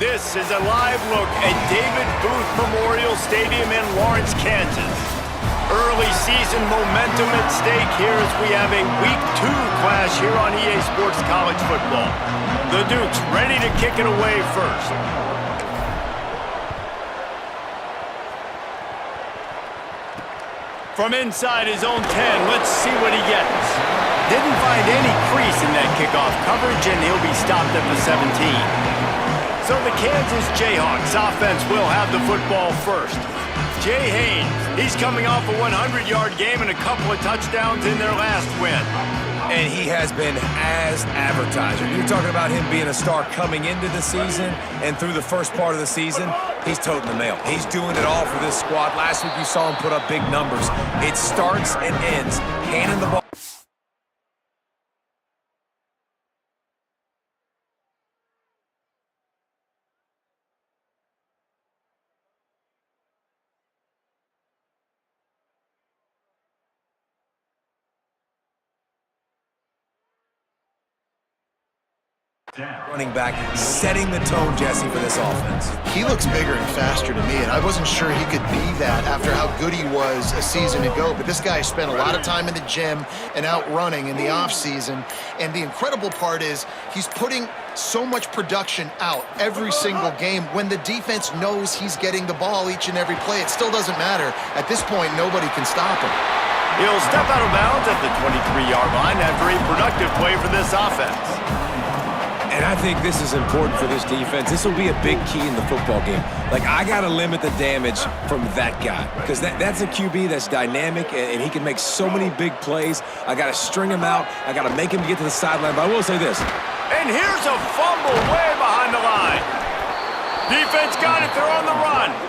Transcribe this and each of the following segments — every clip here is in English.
This is a live look at David Booth Memorial Stadium in Lawrence, Kansas. Early season momentum at stake here as we have a Week 2 clash here on EA Sports College Football. The Dukes ready to kick it away first. From inside his own 10, let's see what he gets. Didn't find any crease in that kickoff coverage, and he'll be stopped at the 17. So the Kansas Jayhawks offense will have the football first. Jay Haynes, he's coming off a 100-yard game and a couple of touchdowns in their last win. And he has been as advertised. You're talking about him being a star coming into the season, and through the first part of the season, he's toting the mail. He's doing it all for this squad. Last week you saw him put up big numbers. It starts and ends handing the ball. Running back, setting the tone, Jesse, for this offense. He looks bigger and faster to me, and I wasn't sure he could be that after how good he was a season ago. But this guy spent a lot of time in the gym and out running in the offseason. And the incredible part is he's putting so much production out every single game. When the defense knows he's getting the ball each and every play, it still doesn't matter. At this point, nobody can stop him. He'll step out of bounds at the 23-yard line after a productive play for this offense. And I think this is important for this defense. This will be a big key in the football game. Like, I got to limit the damage from that guy because that's a QB that's dynamic, and he can make so many big plays. I got to string him out. I got to make him get to the sideline. But I will say this. And here's a fumble way behind the line. Defense got it. They're on the run.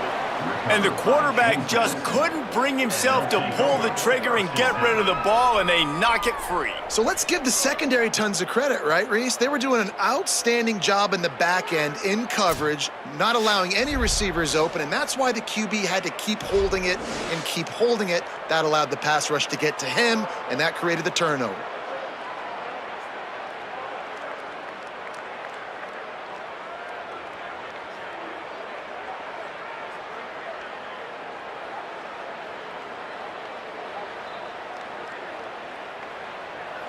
And the quarterback just couldn't bring himself to pull the trigger and get rid of the ball, and they knock it free. So let's give the secondary tons of credit, right, Reese? They were doing an outstanding job in the back end in coverage, not allowing any receivers open, and that's why the QB had to keep holding it and keep holding it. That allowed the pass rush to get to him, and that created the turnover.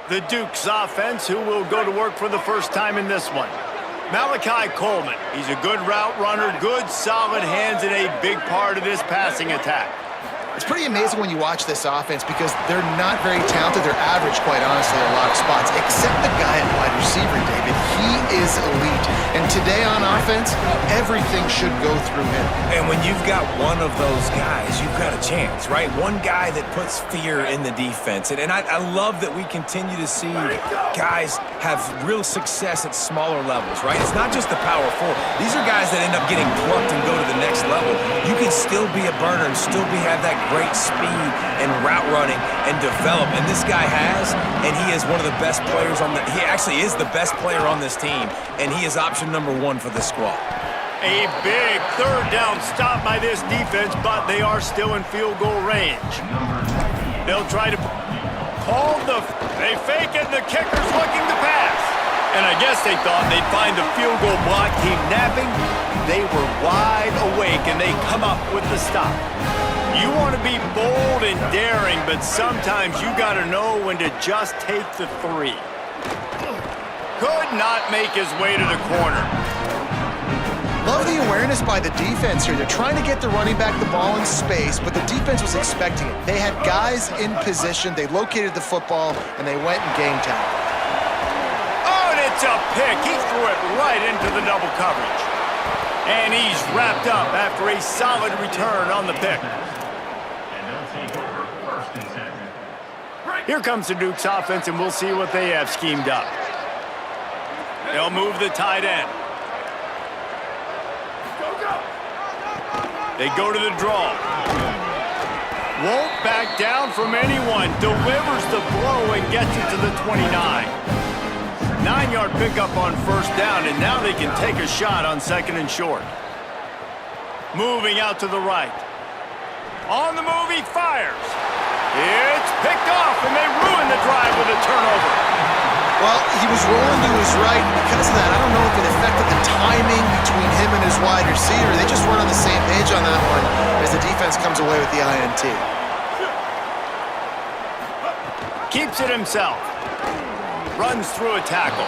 The Dukes offense, who will go to work for the first time in this one. Malachi Coleman, he's a good route runner, good solid hands, and a big part of this passing attack. It's pretty amazing when you watch this offense because they're not very talented. They're average, quite honestly, in a lot of spots, except the guy at wide receiver, David. He is elite. And today on offense, everything should go through him. And when you've got one of those guys, you've got a chance, right? One guy that puts fear in the defense. And I love that we continue to see guys have real success at smaller levels, right? It's not just the power four. These are guys that end up getting plucked and go to the next level. You can still be a burner and still have that great speed and route running and develop. And this guy has, and he is one of the best players on he actually is the best player on this team, and he is option number 1 for the squad. A big third down stop by this defense, but they are still in field goal range. They'll try to call they fake it, and the kicker's looking to pass. And I guess they thought they'd find the field goal block team napping. They were wide awake, and they come up with the stop. You want to be bold and daring, but sometimes you got to know when to just take the 3. Could not make his way to the corner. Love the awareness by the defense here. They're trying to get the running back the ball in space, but the defense was expecting it. They had guys in position. They located the football, and they went and game time. Oh, and it's a pick. He threw it right into the double coverage. And he's wrapped up after a solid return on the pick. Here comes the Dukes offense, and we'll see what they have schemed up. They'll move the tight end. They go to the draw. Won't back down from anyone. Delivers the blow and gets it to the 29. 9-yard pickup on first down, and now they can take a shot on 2nd and short. Moving out to the right. On the move, he fires. It's picked off, and they ruin the drive with a turnover. Well, he was rolling to his right, and because of that, I don't know if it affected the timing between him and his wide receiver. They just weren't on the same page on that one as the defense comes away with the INT. Keeps it himself. Runs through a tackle.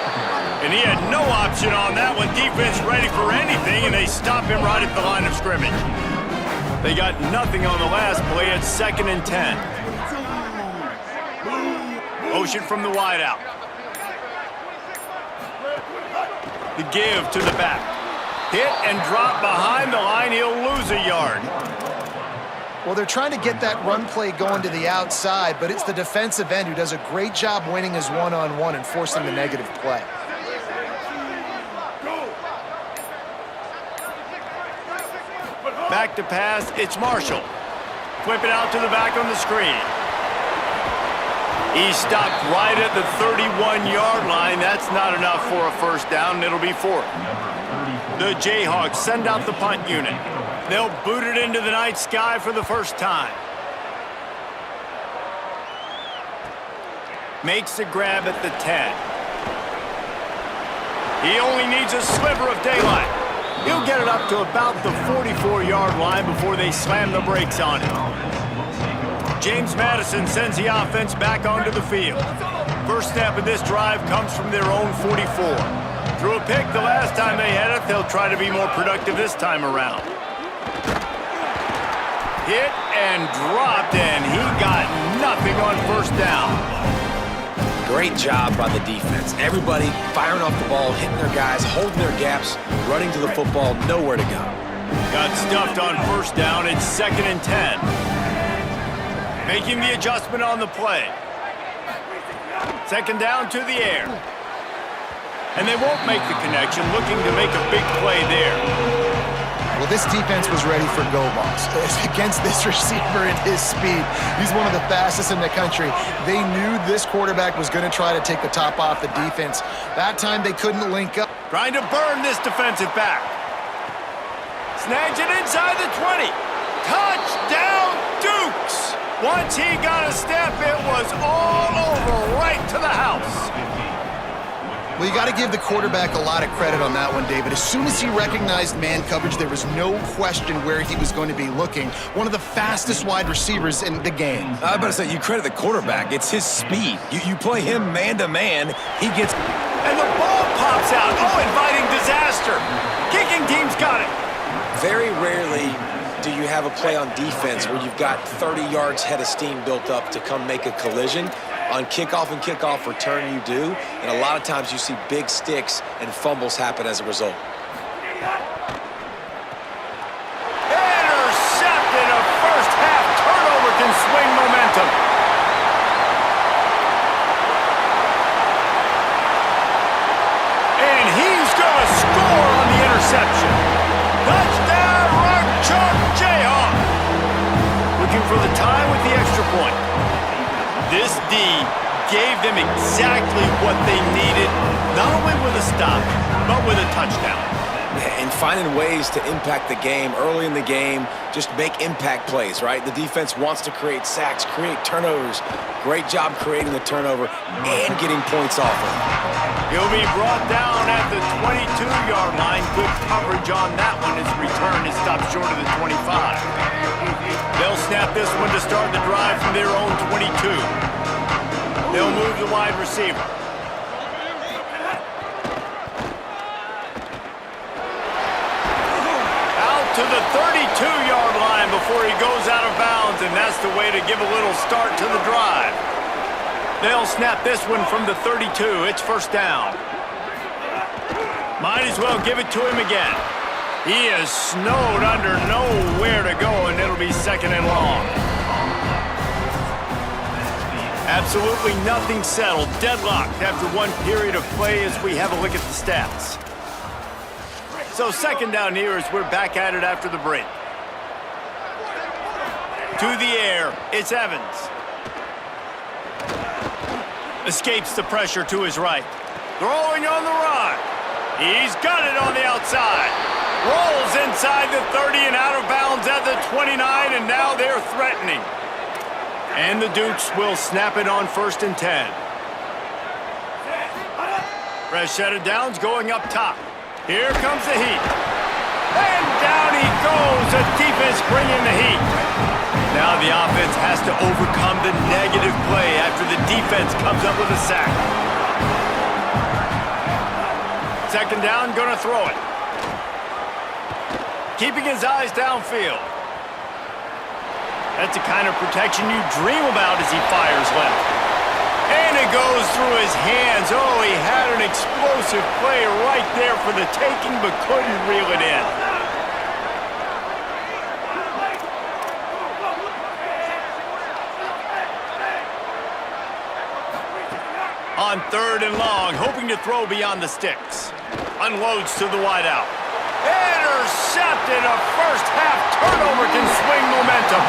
And he had no option on that one. Defense ready for anything, and they stop him right at the line of scrimmage. They got nothing on the last play. It's 2nd and 10. Motion from the wideout. The give to the back. Hit and drop behind the line. He'll lose a yard. Well, they're trying to get that run play going to the outside, but it's the defensive end who does a great job winning his one-on-one and forcing the negative play. Back to pass, it's Marshall. Flip it out to the back on the screen. He stopped right at the 31-yard line. That's not enough for a first down, and it'll be 4th. The Jayhawks send out the punt unit. They'll boot it into the night sky for the first time. Makes the grab at the 10. He only needs a sliver of daylight. He'll get it up to about the 44-yard line before they slam the brakes on him. James Madison sends the offense back onto the field. First snap of this drive comes from their own 44. Threw a pick the last time they had it. They'll try to be more productive this time around. Hit and dropped, and he got nothing on first down. Great job by the defense. Everybody firing off the ball, hitting their guys, holding their gaps, running to the football, nowhere to go. Got stuffed on first down. It's 2nd and 10. Making the adjustment on the play. 2nd down to the air. And they won't make the connection, looking to make a big play there. Well, this defense was ready for go balls. Against this receiver and his speed, he's one of the fastest in the country. They knew this quarterback was going to try to take the top off the defense. That time they couldn't link up. Trying to burn this defensive back. Snags it inside the 20. Touchdown, Dukes! Once he got a step, it was all over right to the house. Well, you got to give the quarterback a lot of credit on that one, David. As soon as he recognized man coverage, there was no question where he was going to be looking. One of the fastest wide receivers in the game. I was about to say, you credit the quarterback. It's his speed. You play him man-to-man, he gets... And the ball pops out. Oh, inviting disaster. Kicking team's got it. Very rarely do you have a play on defense where you've got 30 yards head of steam built up to come make a collision. On kickoff and kickoff return, you do. And a lot of times you see big sticks and fumbles happen as a result. Intercepted. A first-half turnover can swing momentum. And he's going to score on the interception. Touchdown, Rock Chalk Jayhawk. Looking for the tie with the extra point. This D gave them exactly what they needed, not only with a stop, but with a touchdown. And finding ways to impact the game early in the game, just make impact plays, right? The defense wants to create sacks, create turnovers. Great job creating the turnover and getting points off of it. He'll be brought down at the 22-yard line. Good coverage on that one. His return is stopped short of the 25. They'll snap this one to start the drive from their own 22. They'll move the wide receiver. Out to the 32-yard line before he goes out of bounds, and that's the way to give a little start to the drive. They'll snap this one from the 32. It's first down. Might as well give it to him again. He is snowed under, nowhere to go, and it'll be 2nd and long. Absolutely nothing settled. Deadlocked after one period of play as we have a look at the stats. So 2nd down here as we're back at it after the break. To the air, it's Evans. Escapes the pressure to his right. Throwing on the run. He's got it on the outside. Rolls inside the 30 and out of bounds at the 29, and now they're threatening. And the Dukes will snap it on 1st and 10. Fresh set of downs going up top. Here comes the heat. And down he goes. The defense bringing the heat. Now the offense has to overcome the negative play after the defense comes up with a sack. Second down, gonna throw it. Keeping his eyes downfield. That's the kind of protection you dream about as he fires left. And it goes through his hands. Oh, he had an explosive play right there for the taking, but couldn't reel it in. On third and long, hoping to throw beyond the sticks. Unloads to the wideout. Intercepted. A first-half turnover can swing momentum.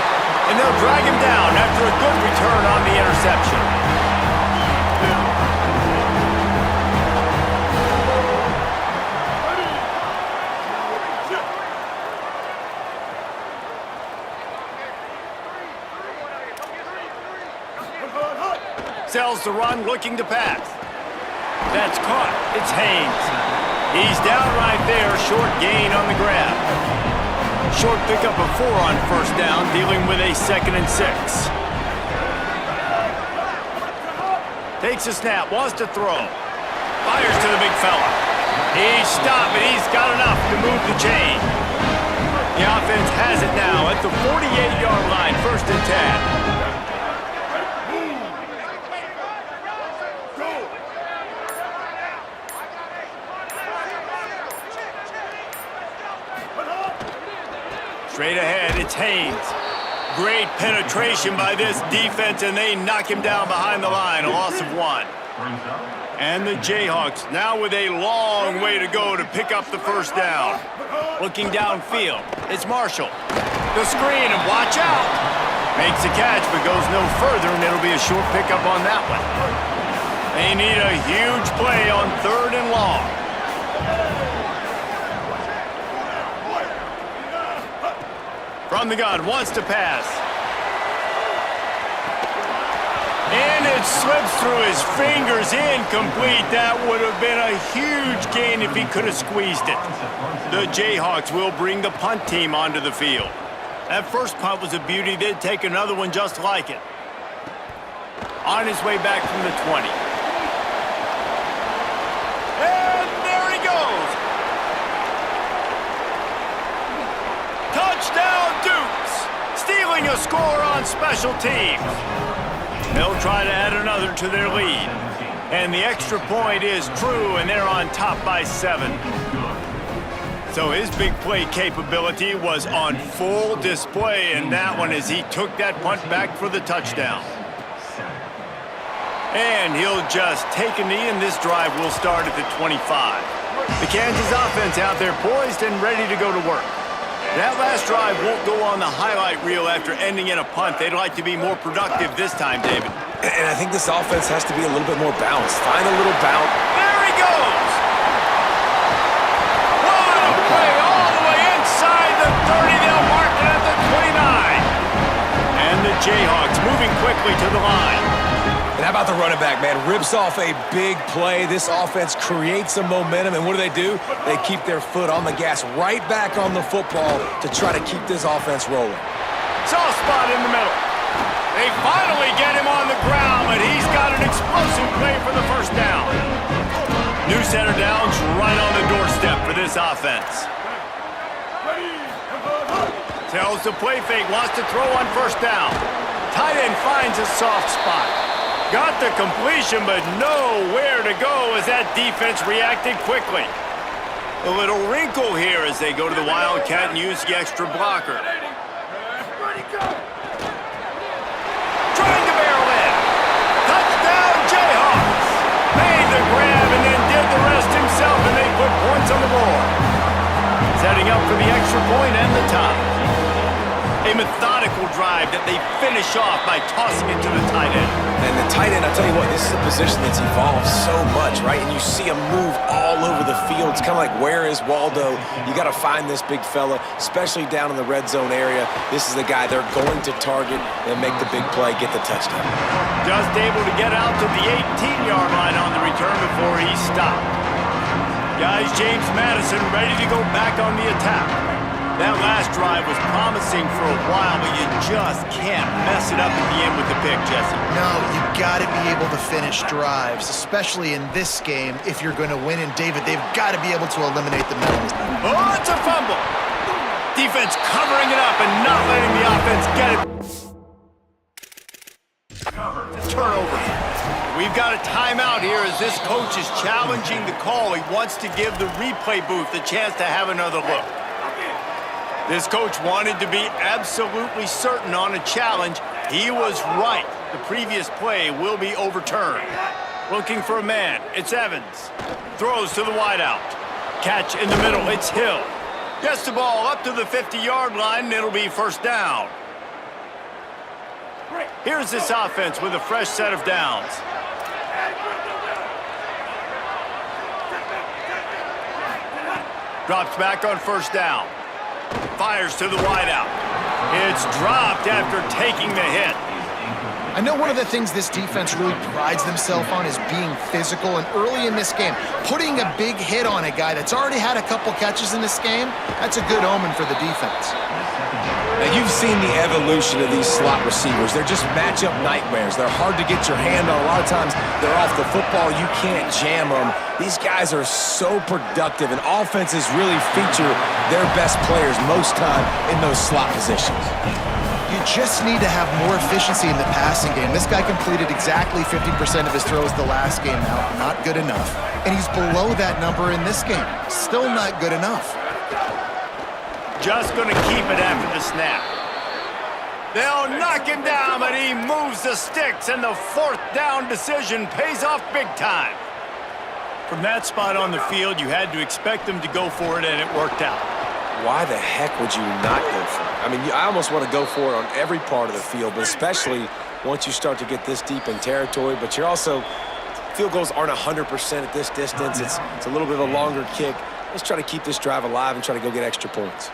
And they'll drag him down after a good return on the interception. Sells the run, looking to pass. That's caught. It's Haynes. He's down right there, short gain on the grab. Short pickup of 4 on first down, dealing with a 2nd and 6. Takes a snap, wants to throw. Fires to the big fella. He's stopped, but he's got enough to move the chain. The offense has it now at the 48-yard line, 1st and 10. Straight ahead, it's Haynes. Great penetration by this defense, and they knock him down behind the line, a loss of 1. And the Jayhawks now with a long way to go to pick up the first down. Looking downfield, it's Marshall. The screen, and watch out. Makes a catch, but goes no further, and it'll be a short pickup on that one. They need a huge play on third and long. From the gun, wants to pass. And it slips through his fingers, incomplete. That would have been a huge gain if he could have squeezed it. The Jayhawks will bring the punt team onto the field. That first punt was a beauty. They'd take another one just like it. On his way back from the 20. And there he goes. Touchdown, Dukes! Stealing a score on special teams. They'll try to add another to their lead. And the extra point is true, and they're on top by 7. So his big play capability was on full display in that one as he took that punt back for the touchdown. And he'll just take a knee, and this drive will start at the 25. The Kansas offense out there poised and ready to go to work. That last drive won't go on the highlight reel after ending in a punt. They'd like to be more productive this time, David. And I think this offense has to be a little bit more balanced. Find a little bounce. There he goes! What a play all the way inside the 30. They'll mark it at the 29. And the Jayhawks moving quickly to the line. And how about the running back, man? Rips off a big play. This offense creates some momentum, and what do? They keep their foot on the gas right back on the football to try to keep this offense rolling. Soft spot in the middle. They finally get him on the ground, but he's got an explosive play for the first down. New center downs right on the doorstep for this offense. Tells the play fake, wants to throw on first down. Tight end finds a soft spot. Got the completion, but nowhere to go as that defense reacted quickly. A little wrinkle here as they go to the Wildcat and use the extra blocker. Trying to barrel in. Touchdown, Jayhawks. Made the grab and then did the rest himself, and they put points on the board. Setting up for the extra point and the tie. A methodical drive that they finish off by tossing it to the tight end. And the tight end, I'll tell you what, this is a position that's evolved so much, right? And you see him move all over the field. It's kind of like, where is Waldo? You got to find this big fella, especially down in the red zone area. This is the guy they're going to target and make the big play, get the touchdown. Just able to get out to the 18-yard line on the return before he stopped. Guys, James Madison ready to go back on the attack. That last drive was promising for a while, but you just can't mess it up at the end with the pick, Jesse. No, you got to be able to finish drives, especially in this game if you're going to win. And David, they've got to be able to eliminate the middle. Oh, it's a fumble. Defense covering it up and not letting the offense get it. Turnover. We've got a timeout here as this coach is challenging the call. He wants to give the replay booth a chance to have another look. This coach wanted to be absolutely certain on a challenge. He was right. The previous play will be overturned. Looking for a man. It's Evans. Throws to the wideout. Catch in the middle. It's Hill. Gets the ball up to the 50-yard line, and it'll be first down. Here's this offense with a fresh set of downs. Drops back on first down. Fires to the wideout. It's dropped after taking the hit. I know one of the things this defense really prides themselves on is being physical, and early in this game, putting a big hit on a guy that's already had a couple catches in this game, that's a good omen for the defense. Now, you've seen the evolution of these slot receivers. They're just matchup nightmares. They're hard to get your hand on. A lot of times, they're off the football. You can't jam them. These guys are so productive, and offenses really feature their best players most time in those slot positions. You just need to have more efficiency in the passing game. This guy completed exactly 50% of his throws the last game. Now, not good enough. And he's below that number in this game. Still not good enough. Just going to keep it after the snap. They'll knock him down, but he moves the sticks, and the fourth down decision pays off big time. From that spot on the field, you had to expect them to go for it, and it worked out. Why the heck would you not go for it? I mean, I almost want to go for it on every part of the field, but especially once you start to get this deep in territory. But you're also, field goals aren't 100% at this distance. It's a little bit of a longer kick. Let's try to keep this drive alive and try to go get extra points.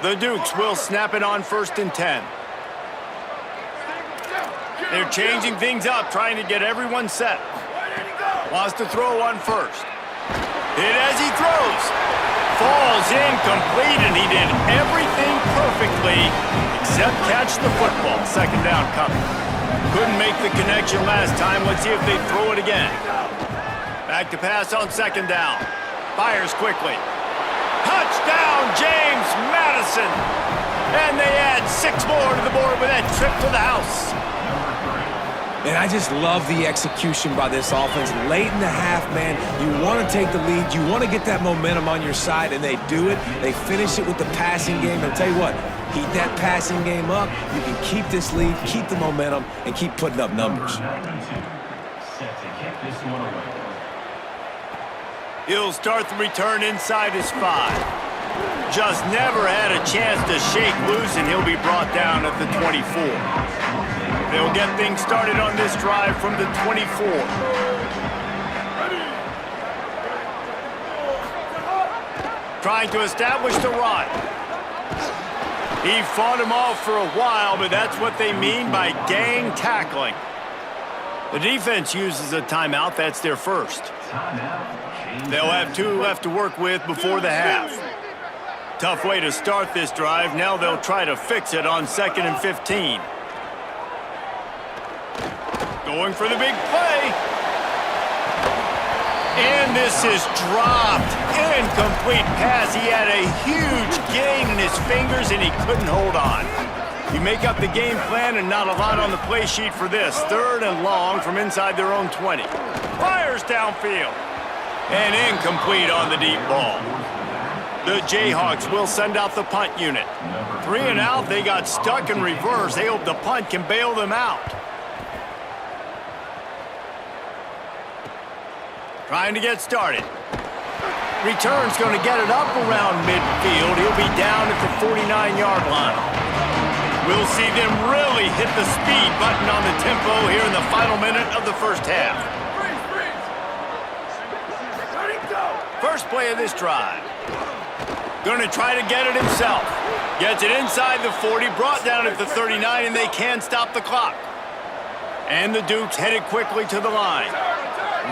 The Dukes will snap it on 1st and 10. They're changing things up, trying to get everyone set. Wants to throw on first. Hit as he throws. Falls incomplete, and he did everything perfectly except catch the football. Second down coming. Couldn't make the connection last time. Let's see if they throw it again. Back to pass on 2nd down. Fires quickly. Touchdown, James Madison. And they add 6 more to the board with that trip to the house. And I just love the execution by this offense. Late in the half, man, you want to take the lead. You want to get that momentum on your side, and they do it. They finish it with the passing game. And I'll tell you what, heat that passing game up. You can keep this lead, keep the momentum, and keep putting up numbers. He'll start the return inside his 5. Just never had a chance to shake loose, and he'll be brought down at the 24. They'll get things started on this drive from the 24. Trying to establish the run. He fought him off for a while, but that's what they mean by gang tackling. The defense uses a timeout. That's their first. They'll have 2 left to work with before the half. Tough way to start this drive. Now they'll try to fix it on 2nd and 15. Going for the big play. And this is dropped. Incomplete pass. He had a huge gain in his fingers, and he couldn't hold on. You make up the game plan, and not a lot on the play sheet for this. 3rd and long from inside their own 20. Fires downfield. And incomplete on the deep ball. The Jayhawks will send out the punt unit. 3 and out. They got stuck in reverse. They hope the punt can bail them out. Trying to get started. Return's going to get it up around midfield. He'll be down at the 49-yard line. We'll see them really hit the speed button on the tempo here in the final minute of the first half. First play of this drive. Going to try to get it himself. Gets it inside the 40, brought down at the 39, and they can stop the clock. And the Dukes headed quickly to the line.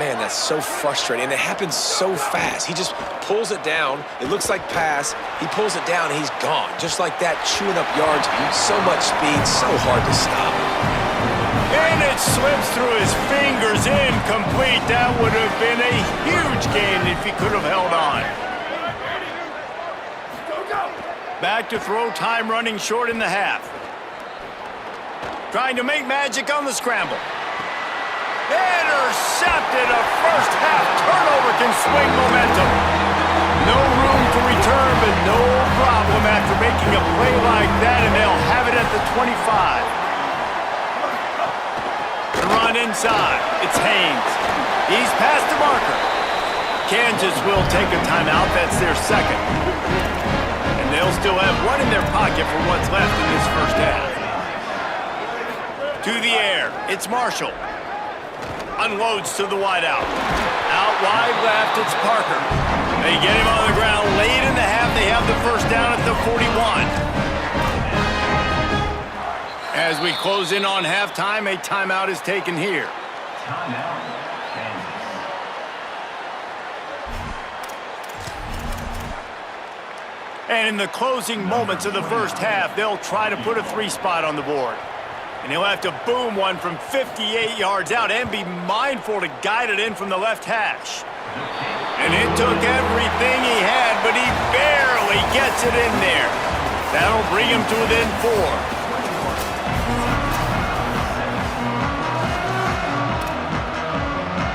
Man, that's so frustrating, and it happens so fast. He just pulls it down. It looks like pass. He pulls it down, and he's gone. Just like that, chewing up yards. So much speed, so hard to stop. And it slips through his fingers, incomplete. That would have been a huge gain if he could have held on. Back to throw, time running short in the half. Trying to make magic on the scramble. Intercepted. A first half turnover can swing momentum. No room to return, but no problem after making a play like that, and they'll have it at the 25. The run inside. It's Haynes. He's past the marker. Kansas will take a timeout. That's their second. And they'll still have one in their pocket for what's left in this first half. To the air. It's Marshall. Unloads to the wideout. Out wide left, it's Parker. They get him on the ground late in the half. They have the first down at the 41. As we close in on halftime, a timeout is taken here. Timeout, Kansas. And in the closing moments of the first half, they'll try to put a 3-spot on the board. And he'll have to boom one from 58 yards out and be mindful to guide it in from the left hash. And it took everything he had, but he barely gets it in there. That'll bring him to within 4.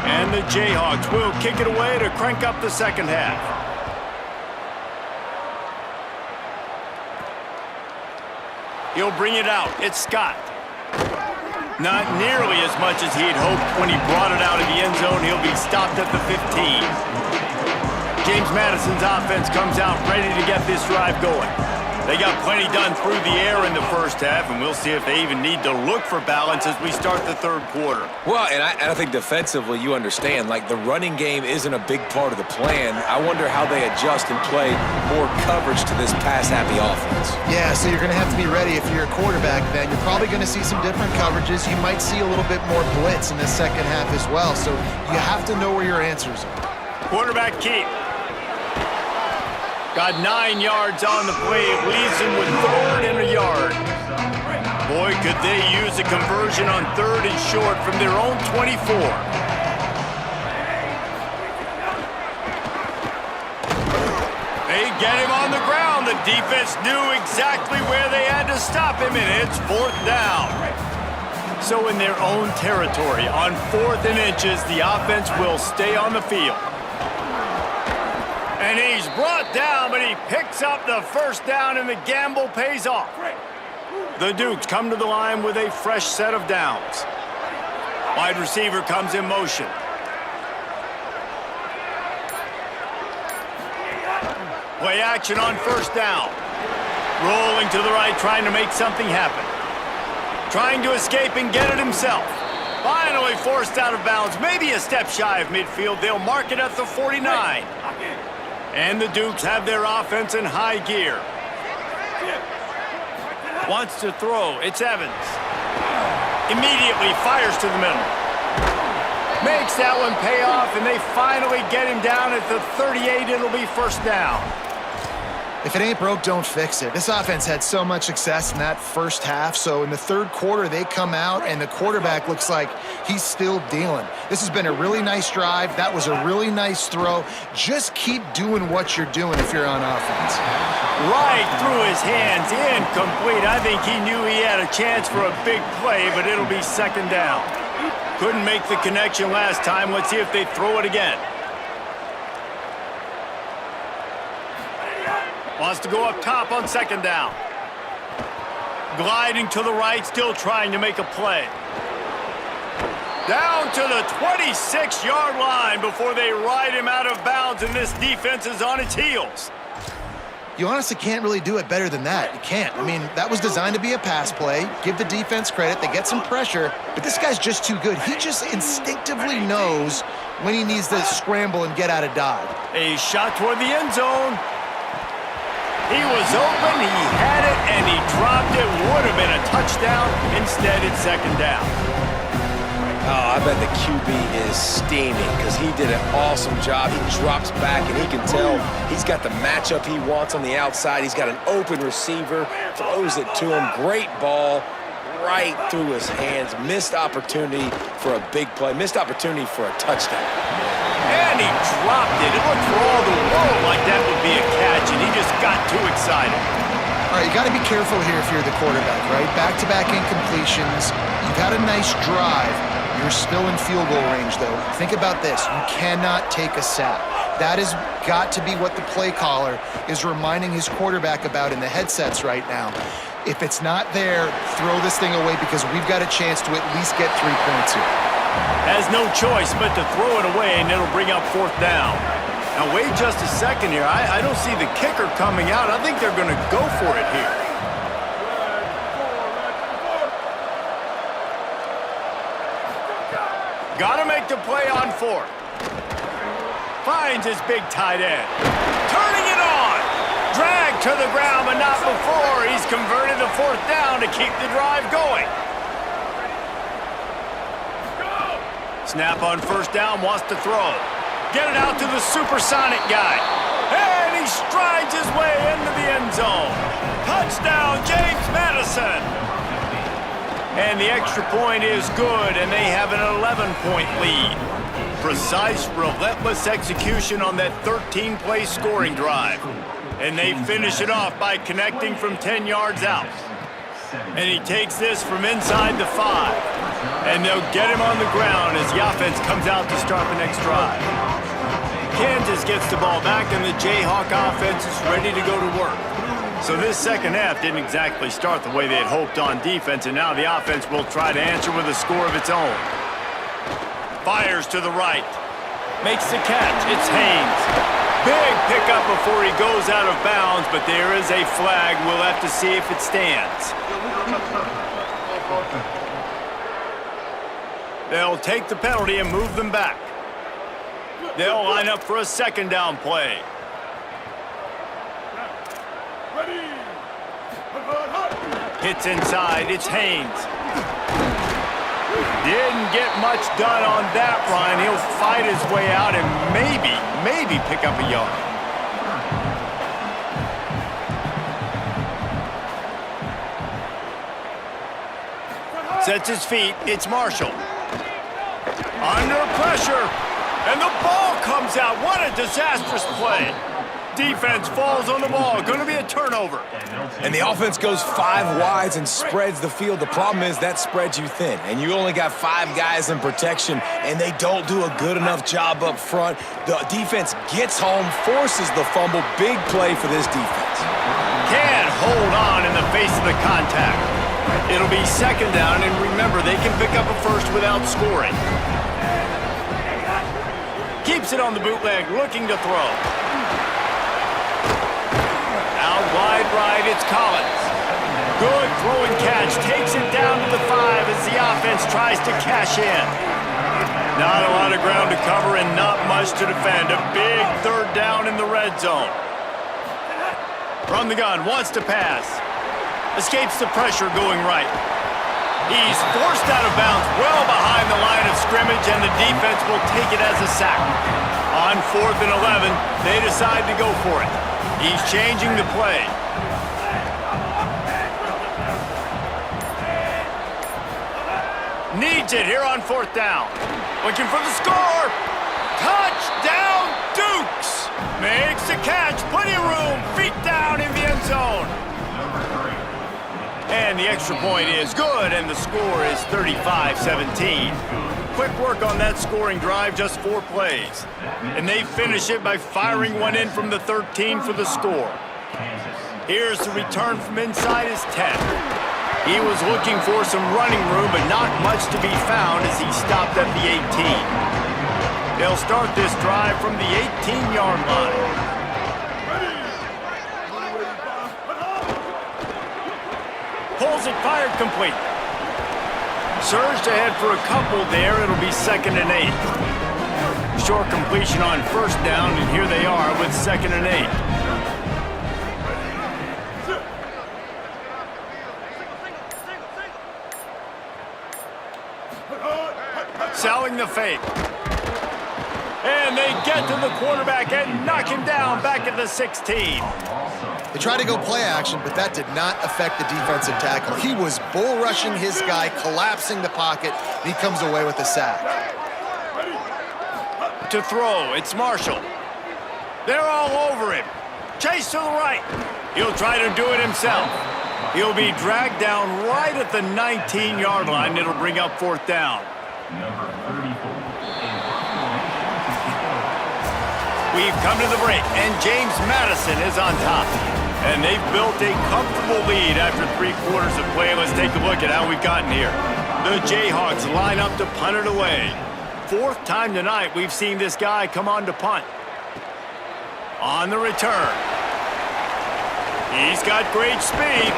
And the Jayhawks will kick it away to crank up the second half. He'll bring it out. It's Scott. Not nearly as much as he'd hoped when he brought it out of the end zone. He'll be stopped at the 15. James Madison's offense comes out ready to get this drive going. They got plenty done through the air in the first half, and we'll see if they even need to look for balance as we start the third quarter. Well, and I think defensively, you understand, like the running game isn't a big part of the plan. I wonder how they adjust and play more coverage to this pass-happy offense. Yeah, so you're going to have to be ready if you're a quarterback then. You're probably going to see some different coverages. You might see a little bit more blitz in the second half as well, so you have to know where your answers are. Quarterback keep. Got 9 yards on the play. It leaves him with 3rd and a yard. Boy, could they use a conversion on 3rd and short from their own 24. They get him on the ground. The defense knew exactly where they had to stop him, and it's 4th down. So in their own territory, on 4th and inches, the offense will stay on the field. And he's brought down, but he picks up the first down, and the gamble pays off. The Dukes come to the line with a fresh set of downs. Wide receiver comes in motion. Play action on first down. Rolling to the right, trying to make something happen. Trying to escape and get it himself. Finally forced out of bounds, maybe a step shy of midfield. They'll mark it at the 49. And the Dukes have their offense in high gear. Wants to throw. It's Evans. Immediately fires to the middle. Makes that one pay off, and they finally get him down at the 38. It'll be first down. If it ain't broke, don't fix it. This offense had so much success in that first half, so in the third quarter, they come out, and the quarterback looks like he's still dealing. This has been a really nice drive. That was a really nice throw. Just keep doing what you're doing if you're on offense. Right through his hands, incomplete. I think he knew he had a chance for a big play, but it'll be second down. Couldn't make the connection last time. Let's see if they throw it again. Wants to go up top on second down. Gliding to the right, still trying to make a play. Down to the 26-yard line before they ride him out of bounds, and this defense is on its heels. You honestly can't really do it better than that. You can't. I mean, that was designed to be a pass play. Give the defense credit. They get some pressure, but this guy's just too good. He just instinctively knows when he needs to scramble and get out of dodge. A shot toward the end zone. He was open, he had it, and he dropped it. Would have been a touchdown. Instead, it's second down. Oh, I bet the QB is steaming because he did an awesome job. He drops back, and he can tell he's got the matchup he wants on the outside. He's got an open receiver, throws it to him. Great ball right through his hands. Missed opportunity for a big play. Missed opportunity for a touchdown. And he dropped it. It looked for all the world like that would be a catch, and he just got too excited. All right, you got to be careful here if you're the quarterback, right? Back-to-back incompletions. You've had a nice drive. You're still in field goal range, though. Think about this. You cannot take a sack. That has got to be what the play caller is reminding his quarterback about in the headsets right now. If it's not there, throw this thing away because we've got a chance to at least get 3 points here. Has no choice but to throw it away, and it'll bring up 4th down. Now, wait just a second here. I don't see the kicker coming out. I think they're going to go for it here. Got to make the play on 4th. Finds his big tight end. Turning it on. Dragged to the ground, but not before. He's converted to 4th down to keep the drive going. Snap on 1st down, wants to throw. Get it out to the supersonic guy. And he strides his way into the end zone. Touchdown, James Madison. And the extra point is good, and they have an 11-point lead. Precise, relentless execution on that 13-play scoring drive. And they finish it off by connecting from 10 yards out. And he takes this from inside the 5. And they'll get him on the ground as the offense comes out to start the next drive. Kansas gets the ball back, and the Jayhawk offense is ready to go to work. So this second half didn't exactly start the way they had hoped on defense, and now the offense will try to answer with a score of its own. Fires to the right. Makes the catch. It's Haynes. Big pickup before he goes out of bounds, but there is a flag. We'll have to see if it stands. They'll take the penalty and move them back. They'll line up for a 2nd down play. Hits inside. It's Haynes. Didn't get much done on that run. He'll fight his way out and maybe pick up a yard. Sets his feet. It's Marshall. Under pressure. And the ball comes out. What a disastrous play. Defense falls on the ball. Going to be a turnover. And the offense goes 5 wides and spreads the field. The problem is that spreads you thin, and you only got 5 guys in protection, and they don't do a good enough job up front. The defense gets home, forces the fumble. Big play for this defense. Can't hold on in the face of the contact. It'll be 2nd down, and remember, they can pick up a first without scoring. Keeps it on the bootleg, looking to throw. Out wide right, it's Collins. Good throwing catch, takes it down to the 5 as the offense tries to cash in. Not a lot of ground to cover and not much to defend. A big 3rd down in the red zone. From the gun, wants to pass. Escapes the pressure going right. He's forced out of bounds well behind the line of scrimmage, and the defense will take it as a sack. On 4th and 11, they decide to go for it. He's changing the play. Needs it here on 4th down. Looking for the score. Touchdown, Dukes. Makes the catch. Plenty of room. Feet down in the end zone. And the extra point is good, and the score is 35-17. Quick work on that scoring drive, just 4 plays. And they finish it by firing one in from the 13 for the score. Here's the return from inside his 10. He was looking for some running room, but not much to be found as he stopped at the 18. They'll start this drive from the 18-yard line. Pulls it, fired complete. Surged ahead for a couple there. It'll be 2nd and 8. Short completion on 1st down, and here they are with 2nd and 8. Selling the fake. And they get to the quarterback and knock him down back at the 16. They tried to go play action, but that did not affect the defensive tackle. He was bull rushing his guy, collapsing the pocket, and he comes away with a sack. To throw, it's Marshall. They're all over him. Chase to the right. He'll try to do it himself. He'll be dragged down right at the 19-yard line. It'll bring up 4th down. We've come to the break, and James Madison is on top. And they've built a comfortable lead after 3 quarters of play. Let's take a look at how we've gotten here. The Jayhawks line up to punt it away. 4th time tonight we've seen this guy come on to punt. On the return. He's got great speed.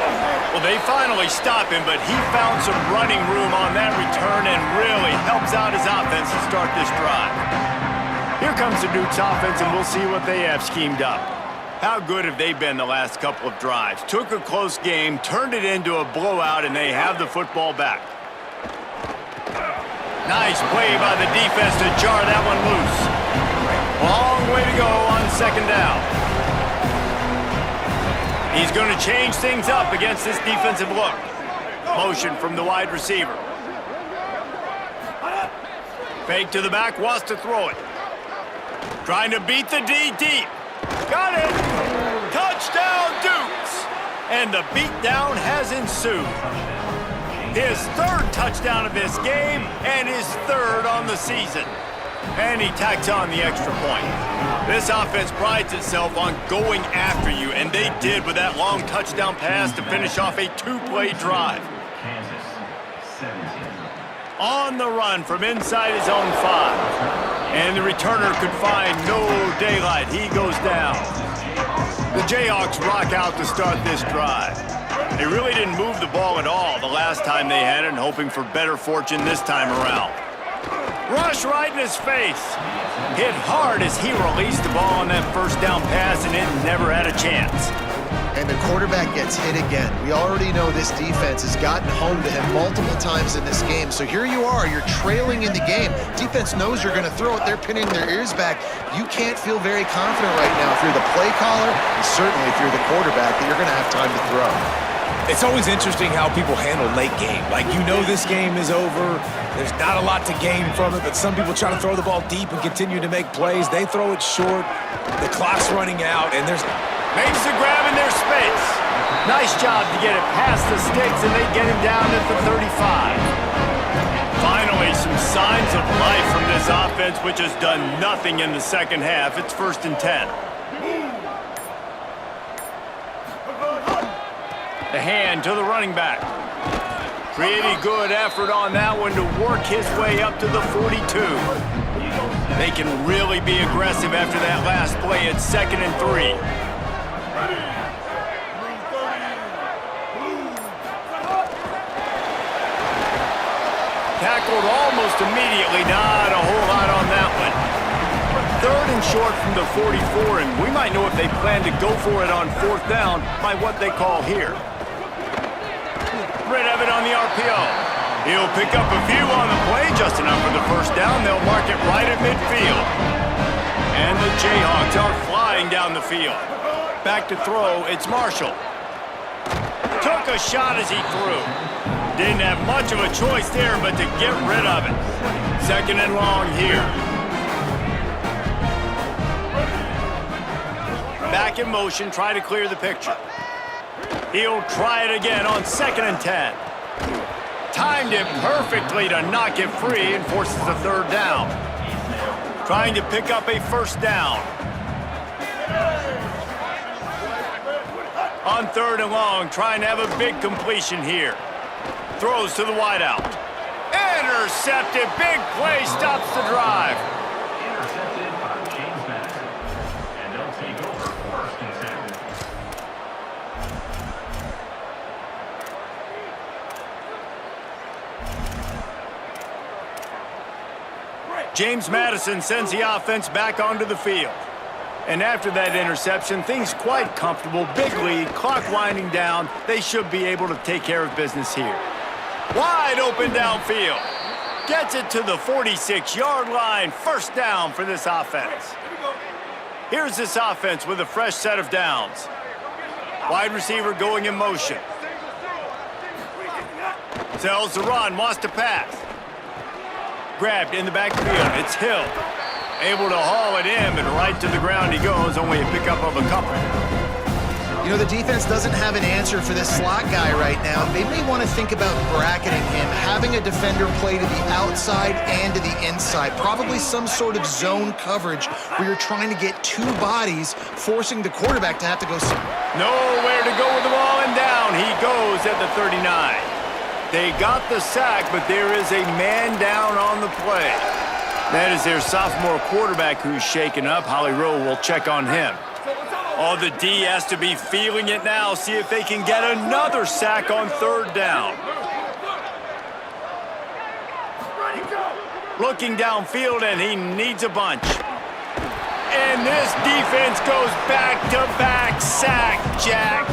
Well, they finally stop him, but he found some running room on that return and really helps out his offense to start this drive. Here comes the Duke's offense, and we'll see what they have schemed up. How good have they been the last couple of drives? Took a close game, turned it into a blowout, and they have the football back. Nice play by the defense to jar that one loose. Long way to go on 2nd down. He's going to change things up against this defensive look. Motion from the wide receiver. Fake to the back, wants to throw it. Trying to beat the D deep. Got it! Touchdown, Dukes! And the beatdown has ensued. His 3rd touchdown of this game and his 3rd on the season. And he tacks on the extra point. This offense prides itself on going after you, and they did with that long touchdown pass to finish off a 2-play drive. On the run from inside his own 5. And the returner could find no daylight. He goes down. The Jayhawks rock out to start this drive. They really didn't move the ball at all the last time they had it, and hoping for better fortune this time around. Rush right in his face. Hit hard as he released the ball on that 1st down pass, and it never had a chance. And the quarterback gets hit again. We already know this defense has gotten home to him multiple times in this game. So here you are, you're trailing in the game. Defense knows you're going to throw it. They're pinning their ears back. You can't feel very confident right now if you're the play caller, and certainly if you're the quarterback, that you're going to have time to throw. It's always interesting how people handle late game. Like, you know this game is over. There's not a lot to gain from it, but some people try to throw the ball deep and continue to make plays. They throw it short. The clock's running out, and there's... Makes the grab in their space. Nice job to get it past the sticks, and they get him down at the 35. Finally, some signs of life from this offense, which has done nothing in the 2nd half. It's 1st and 10. The hand to the running back. Pretty good effort on that one to work his way up to the 42. They can really be aggressive after that last play. It's 2nd and 3. Tackled almost immediately. Not a whole lot on that one. 3rd and short from the 44, and we might know if they plan to go for it on 4th down by what they call here. Rid of it on the RPO. He'll pick up a few on the play, just enough for the 1st down. They'll mark it right at midfield. And the Jayhawks are flying down the field. Back to throw, it's Marshall. Took a shot as he threw. Didn't have much of a choice there, but to get rid of it. 2nd and long here. Back in motion, try to clear the picture. He'll try it again on 2nd and 10. Timed it perfectly to knock it free and forces the 3rd down. Trying to pick up a 1st down. On 3rd and long, trying to have a big completion here. Throws to the wideout. Intercepted. Big play stops the drive. Intercepted by James Madison. And they'll take over 1st and 7. James Madison sends the offense back onto the field. And after that interception, things quite comfortable. Big lead, clock winding down. They should be able to take care of business here. Wide open downfield. Gets it to the 46-yard line. First down for this offense. Here's this offense with a fresh set of downs. Wide receiver going in motion. Sells the run, wants to pass. Grabbed in the backfield. It's Hill. Able to haul it in, but right to the ground he goes. Only a pickup of a couple. You know, the defense doesn't have an answer for this slot guy right now. They may want to think about bracketing him, having a defender play to the outside and to the inside. Probably some sort of zone coverage where you're trying to get two bodies, forcing the quarterback to have to go. Nowhere to go with the ball, and down he goes at the 39. They got the sack, but there is a man down on the play. That is their sophomore quarterback who's shaken up. Holly Rowe will check on him. Oh, the D has to be feeling it now. See if they can get another sack on third down. Looking downfield, and he needs a bunch. And this defense goes back-to-back sack, Jack.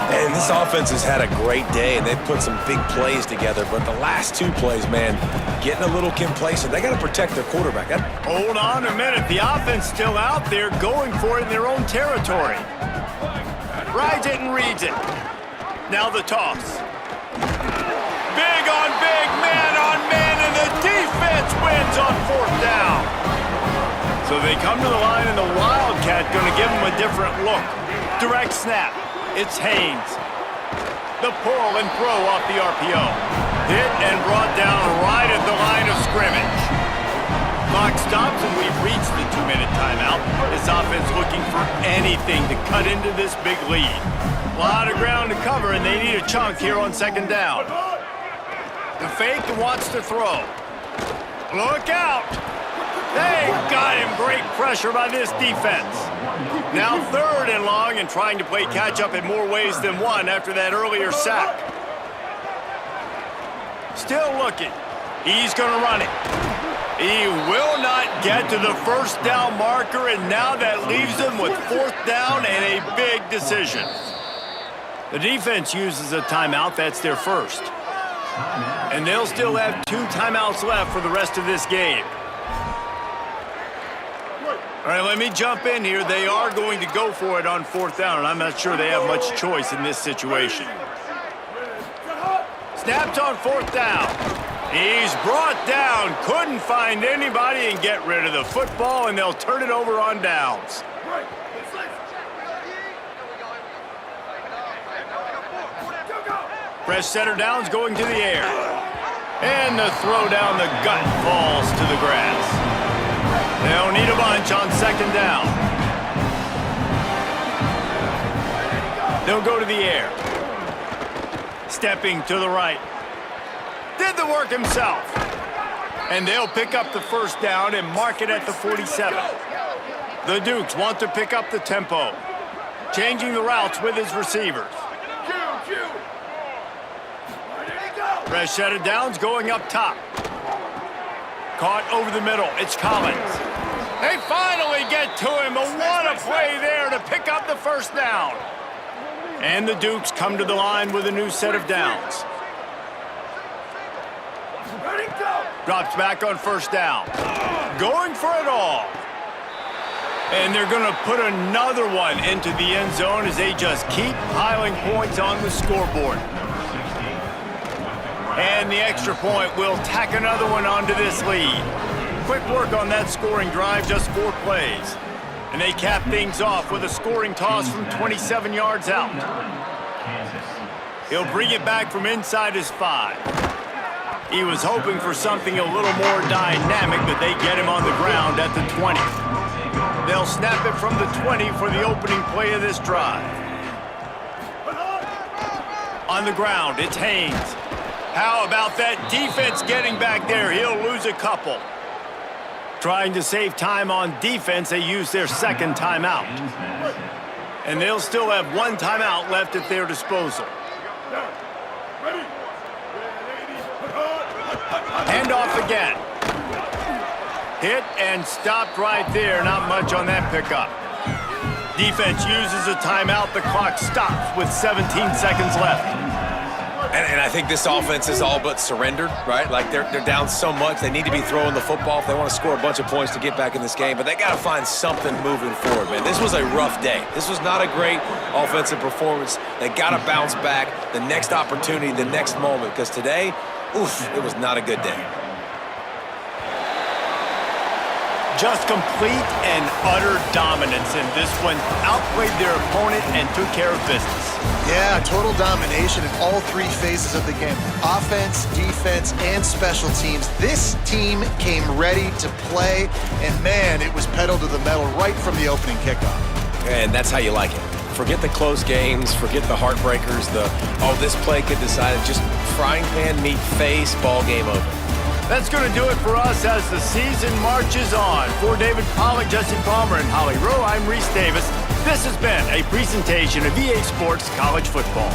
And this offense has had a great day, and they've put some big plays together. But the last two plays, man, getting a little complacent. They got to protect their quarterback. Hold on a minute. The offense still out there going for it in their own territory. Rides it and reads it. Now the toss. Big on big, man on man, and the defense wins on fourth down. So they come to the line, and the Wildcat going to give them a different look. Direct snap. It's Haynes. The pull and throw off the RPO. Hit and brought down right at the line of scrimmage. Clock stops, and we've reached the 2-minute timeout. This offense looking for anything to cut into this big lead. A lot of ground to cover, and they need a chunk here on second down. The fake wants to throw. Look out! They got him. Great pressure by this defense. Now third and long, and trying to play catch-up in more ways than one after that earlier sack. Still looking. He's going to run it. He will not get to the first down marker, and now that leaves them with fourth down and a big decision. The defense uses a timeout. That's their first. And they'll still have 2 timeouts left for the rest of this game. All right, let me jump in here. They are going to go for it on fourth down, and I'm not sure they have much choice in this situation. Snapped on fourth down. He's brought down. Couldn't find anybody and get rid of the football, and they'll turn it over on downs. Fresh center downs going to the air. And the throw down the gut falls to the grass. They'll need a bunch on second down. They'll go to the air. Stepping to the right. Did the work himself. And they'll pick up the first down and mark it at the 47. The Dukes want to pick up the tempo. Changing the routes with his receivers. Fresh set of downs going up top. Caught over the middle. It's Collins. They finally get to him. What a play there to pick up the first down. And the Dukes come to the line with a new set of downs. Drops back on first down. Going for it all. And they're going to put another one into the end zone as they just keep piling points on the scoreboard. And the extra point will tack another one onto this lead. Quick work on that scoring drive, just 4 plays. And they cap things off with a scoring toss from 27 yards out. He'll bring it back from inside his 5. He was hoping for something a little more dynamic, but they get him on the ground at the 20. They'll snap it from the 20 for the opening play of this drive. On the ground, it's Haynes. How about that defense getting back there? He'll lose a couple. Trying to save time on defense, they use their second timeout. And they'll still have 1 timeout left at their disposal. Hand off again. Hit and stopped right there. Not much on that pickup. Defense uses a timeout. The clock stops with 17 seconds left. And I think this offense is all but surrendered, right? Like they're down so much, they need to be throwing the football if they want to score a bunch of points to get back in this game. But they got to find something moving forward, man. This was a rough day. This was not a great offensive performance. They got to bounce back the next opportunity, the next moment, because today, oof, it was not a good day. Just complete and utter dominance in this one. Outplayed their opponent and took care of business. Yeah, total domination in all three phases of the game. Offense, defense, and special teams. This team came ready to play, and man, it was pedal to the metal right from the opening kickoff. And that's how you like it. Forget the close games, forget the heartbreakers, this play could decide it. Just frying pan, meat face, ball game over. That's going to do it for us as the season marches on. For David Pollack, Jesse Palmer, and Holly Rowe, I'm Reese Davis. This has been a presentation of EA Sports College Football.